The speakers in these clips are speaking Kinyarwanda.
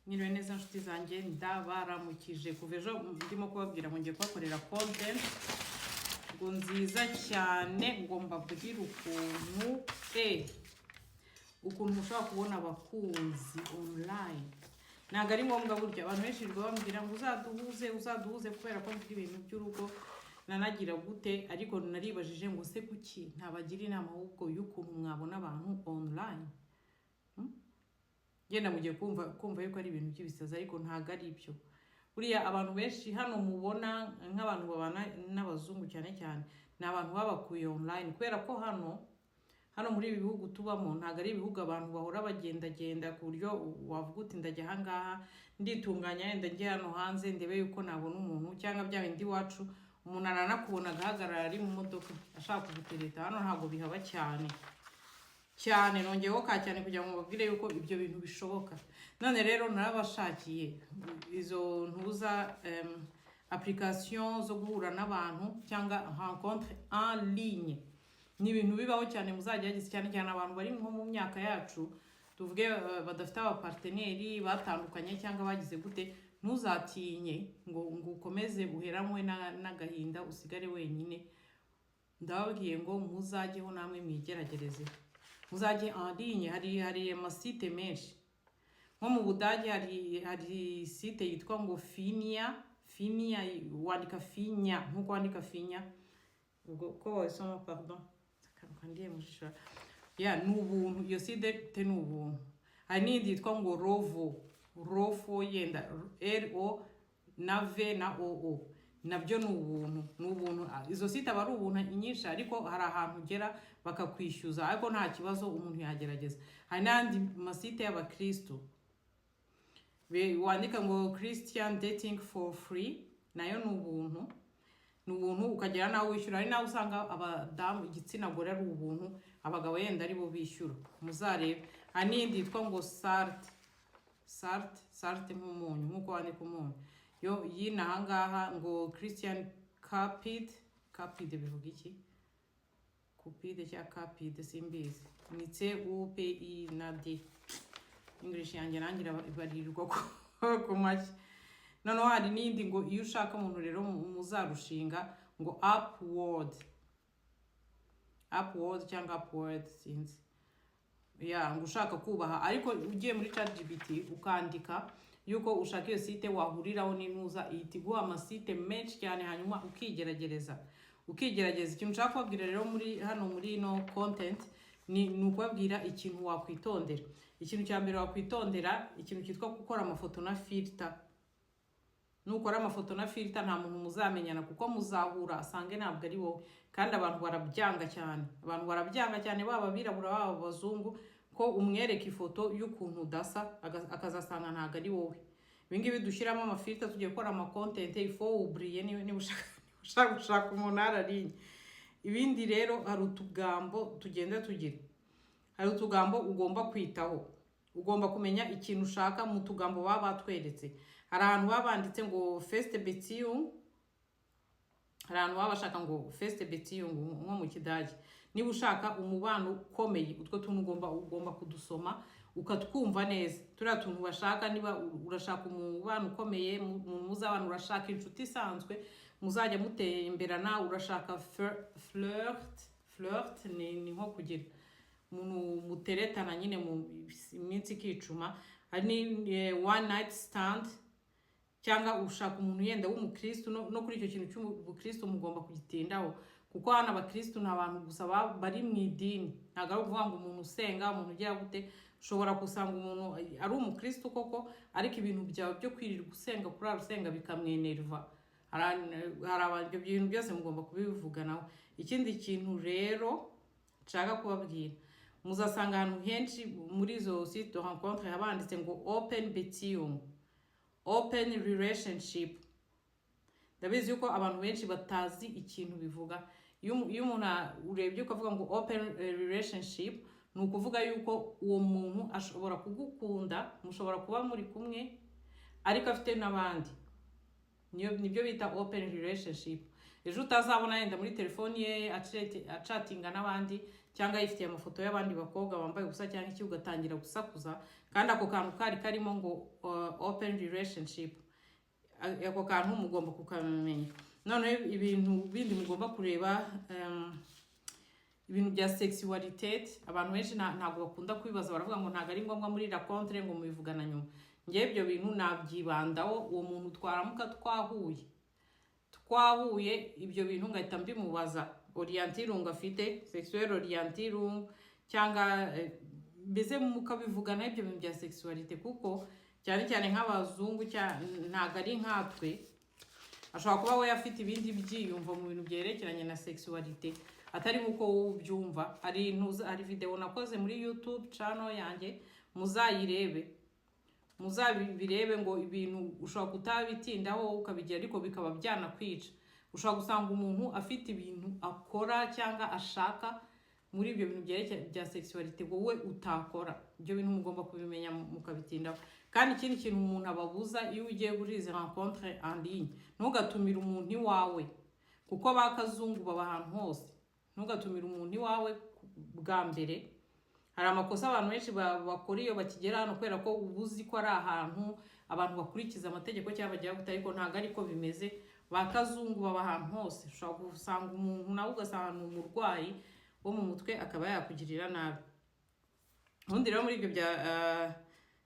Mwiriwe neza nshuti zanjye ndabaramukije kuva ejo ndimo kubabwira ngo ngiye kubakorera content ngo nziza cyane ngo mbabwire ukuntu ushobora kubona abakunzi online. Ntabwo ari ngombwa burya abantu benshi bambwira ngo uzaduhuze kubera ko mvuga ibintu by'urugo nanagira gute, ariko naribajije ngo se kuki ntabagira inama ahubwo y'ukuntu mwabona abantu online. Genda mugiye kumva yuko ari ibintu by'ibisaza, ariko ntago ari byo. Buriya abantu benshi hano mubona nk'abantu babana n'abazungu cyane cyane ni abantu babakuye online, kubera ko hano muri ibi bihugu tubamo ntago ari ibihugu abantu bahora bagendagenda ku buryo wavuga uti ndajya ahangaha nditunganya yenda njye hano hanze ndebe yuko nabona umuntu, cyangwa bya bindi wacu umuntu aranakubona agahagarara ari mu modoka ashaka kugutereta. Hano ntago bihaba cyane nongeyeho cyane kugira ngo babwire yuko ibyo bintu bishoboka. None rero narabashakiye izo ntuza application zo guhura n'abantu cyangwa rencontre en ligne. Ni ibintu bibaho cyane, muzagerageza cyane cyane abantu bari nko mu myaka yacu, tuvuge badafite abaparteneri batandukanye cyangwa bagize gute. Ntuzatinye ngo ukomeze uheranwe n'agahinda usigare wenyine. Ndababwiye ngo muzajyeho namwe mwigeragereze, muzajye en ligne. Hari amasite menshi nko mu Budage hari site yitwa ngo Finia, wandika Finia nkuko wandika Finia ubwo ko wasoma pardon kandiye mushishura ni ubuntu. Iyo site te ni ubuntu. Hari n'indi yitwa ngo Rovo yenda RO na V na OO, nabyo ni ubuntu. Izo site aba ari ubuntu nyinshi, ariko hari ahantu ugera bakakwishyuza, ariko nta kibazo umuntu yagerageza. Hari n'andi masite y'abakristo wandika ngo Christian dating for free, nayo ni ubuntu ukagera nawe wishyura. Hari nawe usanga abadamu igitsina gore ari ubuntu, abagabo yenda ari bo bishyura, muzarebe. Hari n'indi yitwa ngo Sart nk'umunyu nkuko wandika umunyu. Yo yina ahangaha ngo Christian Cupid bivuga iki? Cupid cyangwa Cupid simbizi. Ni CUPI na D. English yanjye nangira ibarirwa ku make. Noneho hari n'indi ngo iyo ushaka umuntu rero muzarushinga ngo Upward cyangwa Upward sinzi. Ngo ushaka kubaha, ariko ugiye muri ChatGPT ukandika yuko ushaka iyo site wahuriraho n'intuza ihita iguha amasite menshi cyane, hanyuma ukigerageza. Ikintu nshaka kubabwira rero muri ino content ni ukubabwira ikintu wakwitondera. Ikintu cya mbere wakwitondera, ikintu cyitwa gukora amafoto na filter. Nukora amafoto na filter nta muntu muzamenyana, kuko muzahura asange ntabwo ari wowe. Kandi abantu barabyanga cyane, baba birabura baba abazungu, ko umwereka ifoto y'ukuntu udasa akazasanga ntabwo ari wowe. Ibingibi dushyiramo amafilter tugiye gukora amacontent ifo ubriye niba ushaka gushaka umuntu ararinye. Ibindi rero hari utugambo tugenda tugira, hari utugambo ugomba kwitaho. Ugomba kumenya ikintu ushaka mu tugambo baba batweretse. Hari ahantu baba banditse ngo Feste Beziehung, hari ahantu baba bashaka ngo Feste Beziehung nko mu Kidage. Niba ushaka umubano ukomeye, utwo tuntu ugomba kudusoma ukatwumva neza. Turiya tuntu bashaka, niba urashaka umubano ukomeye, muzabana, urashaka inshuti isanzwe muzajya mutemberana, urashaka flirt ni nko kugira umuntu muteretana nyine mu minsi ikicuma. Hari ni one night stand, cyangwa ushaka umuntu yenda w'umukristo. No kuri icyo kintu cy'ubukristo mugomba kugitindaho, kuko hano abakristo ni abantu gusa bari mu idini. Ntabwo ari ukuvuga ngo umuntu usenga, umuntu ugira gute. Ushobora gusanga umuntu ari umukristo koko, ariko ibintu byawe byo kwirirwa usenga kurara usenga bikamwenerva. Hari ibyo bintu byose mugomba kubivuganaho. Ikindi kintu rero nshaka kubabwira, muzasanga ahantu henshi muri izo site de rencontre habanditse ngo open Beziehung, open relationship. Ndabizi yuko abantu benshi batazi ikintu bivuga. Iyo umuntu urebye ukavuga ngo open relationship, ni ukuvuga yuko uwo muntu ashobora kugukunda, mushobora kuba muri kumwe, ariko afite n'abandi. Nibyo bita open relationship. Ejo utazabona yenda muri telefoni ye achatinga n'abandi, cyangwa yifitiye amafoto y'abandi bakobwa bambaye ubusa cyangwa iki ugatangira gusakuza, kandi ako kantu karimo ngo open relationship, ako kantu mugomba kukamenya. None ibintu bindi mugomba kureba, ibintu bya sexualité abantu benshi ntabwo bakunda kwibaza, baravuga ngo ntabwo ari ngombwa muri rencontre ngo mubivugana nyuma. Ngiye ibyo bintu nabyibandaho uwo muntu twaramuka twahuye ibyo bintu ngahita mbimubaza orientirung afite, sexuel orientirung, cyangwa mbese mukabivugana ibyo bintu bya sexualité, kuko cyane cyane nk'abazungu ntabwo ari nkatwe, ashobora kuba we afite ibindi byiyumvo mu bintu byerekeranye na sexualité atari nkuko wowe ubyumva. Hari video nakoze muri YouTube channel yanjye, muzabirebe ngo ibintu ushobora kutabitindaho ukabigira ariko bikaba byanakwica. Ushobora gusanga umuntu afite ibintu akora cyangwa ashaka muri ibyo bintu bya sexualité wowe utakora. Ibyo bintu mugomba kubimenya mukabitindaho. Kandi ikindi kintu umuntu ababuza iyo ugiye kuri izi rencontre en ligne, ntugatumire umuntu iwawe, kuko bakazungu baba ahantu hose. Ntugatumire umuntu iwawe bwa mbere. Hari amakosa abantu benshi bakora iyo bakigera hano, kubera ko ubuzi ko ari ahantu abantu bakurikiza amategeko cyangwa bagira gute, ariko ntabwo ariko bimeze. Bakazungu baba ahantu hose. Ushobora gusanga umuntu nawe ugasanga umurwayi wo mu mutwe akaba yakugirira nabi. Ubundi rero muri ibyo bya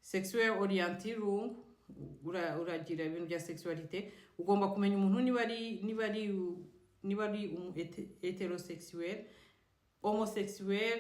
sexuel orientirung, uragira ibintu bya sexualité, ugomba kumenya umuntu niba ari heterosexuel, homosexuel.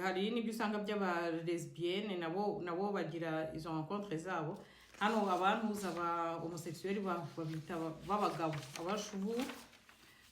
Hari n'ibyo usanga by'aba lesbienne nabo bagira izo rencontre zabo. Hano abantu ba homosexuel babita babagabo, abashubu.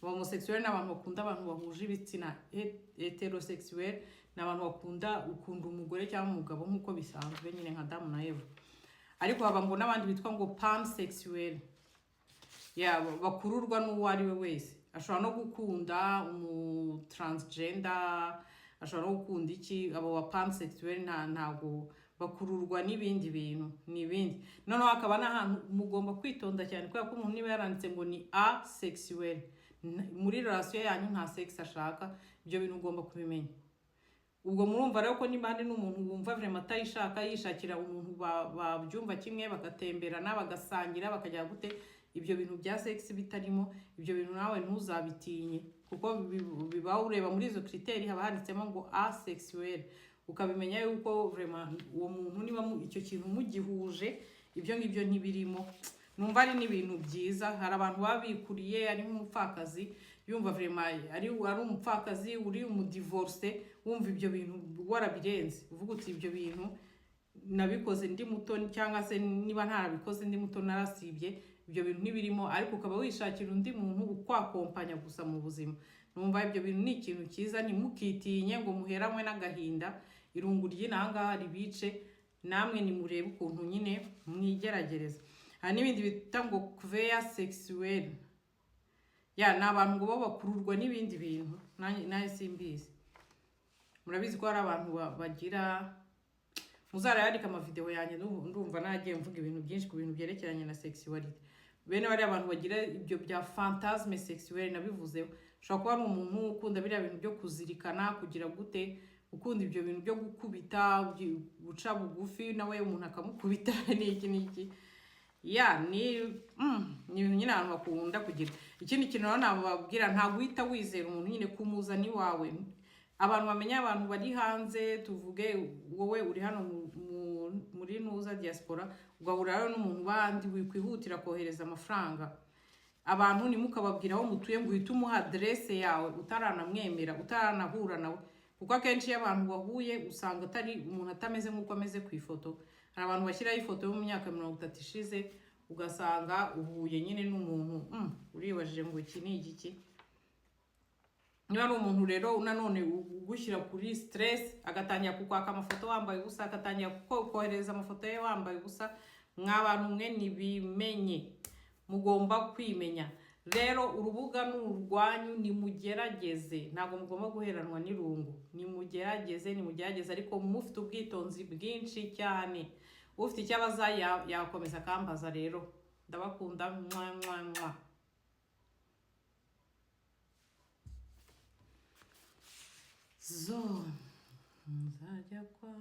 Homosexuel n'abantu bakunda abantu bahuje ibitsina. Heterosexuel n'abantu bakunda umugore cyangwa umugabo nkuko bisanzwe nyine nka Adamu na Eva. Ariko haba ngo n'abandi bitwa ngo pansexuel, bakururwa n'uwo ari we wese. Ashobora no gukunda transgender, ashobora no gukunda iki. Abo wa pansexuel ntago bakururwa n'ibindi bintu, n'ibindi. Noneho hakaba n'ahantu mugomba kwitonda cyane, kubera ko umuntu niba yaranditse ngo ni asexuel, muri relation yanyu nta sex ashaka. Ibyo bintu ugomba kubimenya. Ubwo murumva rero ko niba ndi n'umuntu wumva vraiment atayishaka, yishakira umuntu babyumva kimwe, bagatemberana, bagasangira, bakajya gute, ibyo bintu bya sex bitarimo, ibyo bintu nawe ntuzabitinye, kuko biba ureba muri izo criteri haba handitsemo ngo asexuel, ukabimenya yuko vraiment uwo muntu niba icyo kintu mugihuje, ibyo ngibyo ntibirimo. Numva ari n'ibintu byiza. Hari abantu babikuriye ari nk'umupfakazi, yumva vraiment ari umupfakazi, uri umudivorce, wumva ibyo bintu warabirenze, uvuga uti ibyo bintu nabikoze ndi muto, cyangwa se niba ntarabikoze ndi muto narasibye, ibyo bintu ntibirimo. Ariko ukaba wishakira undi muntu ukwakompanya gusa mu buzima. Numva ibyo bintu ni ikintu cyiza, ntimukitinye ngo muheramwe n'agahinda. Irungu ry'inanga ribice, namwe nimurebe ukuntu nyine mwigeragereza. Hari n'ibindi bita ngo queer sexuel, ni abantu ngo bakururwa n'ibindi bintu, naye simbizi. Murabizi ko hari abantu bagira, muzarayandika amavideo yanjye, ndumva nagiye mvuga ibintu byinshi ku bintu byerekeranye na sexuality. Bene bari abantu bagira ibyo bya fantasme sexuel, nabivuzeho. Ushobora kuba ari umuntu ukunda biriya bintu byo kuzirikana, kugira gute, ukunda ibyo bintu byo gukubita, guca bugufi, nawe umuntu akamukubita n'iki. Ni ibintu nyine abantu bakunda kugira. Ikindi kintu rero nababwira, ntabwo uhita wizera umuntu nyine kumuzana iwawe. Abantu bamenya, abantu bari hanze, tuvuge wowe uri hano muri nuza diaspora, ugahura rero n'umuntu bandi wikwihutira kohereza amafaranga. Abantu nimukababwira aho mutuye ngo uhite umuha adresse yawe utaranamwemera, utaranahura nawe, kuko akenshi iyo abantu bahuye usanga atari umuntu atameze nk'uko ameze ku ifoto. Hari abantu bashyiraho ifoto yo mu myaka 30 ishize, ugasanga uhuye nyine n'umuntu uribajije ngo iki ni igiki. Niba ari umuntu rero nanone ugushyira kuri stress, agatangira kukwaka amafoto wambaye ubusa, agatangira kohereza amafoto ye wambaye ubusa, mw'abantu mwe nibimenye, mugomba kwimenya. Rero urubuga n'urwanyu, nimugerageze, ntabwo mugomba guheranwa n'irungu. Nimugerageze ariko mufite ubwitonzi bwinshi cyane. Ufite icyabaza yakomeza akambaza. Rero ndabakunda, mwa. zo nzajya kwa